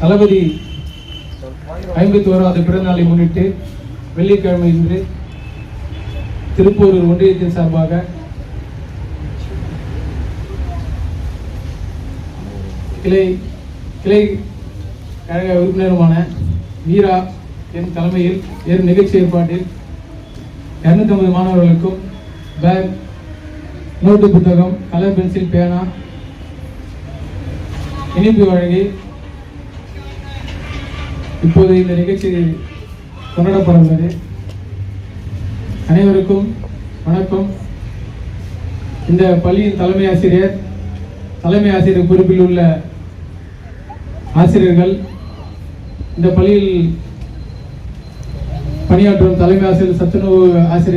தளபதி 51வது பிறந்தநாளை முன்னிட்டு வெள்ளிக்கிழமை இன்று திருப்பூர் ஒன்றியத்தின் சார்பாக கிளை கழக உறுப்பினருமான வீரா என் தலைமையில் நிகழ்ச்சி ஏற்பாட்டில் 250 மாணவர்களுக்கும் பேக், நோட்டு புத்தகம், கலர் பென்சில், பேனா, இனிப்பு வழங்கி இப்போது இந்த நிகழ்ச்சி கொண்டாடப்பட உள்ளது. அனைவருக்கும் வணக்கம். இந்த பள்ளியின் தலைமை ஆசிரியர் பொறுப்பில் உள்ள ஆசிரியர்கள், இந்த பள்ளியில் பணியாற்றும் தலைமை ஆசிரியர், சத்துணவு ஆசிரியர்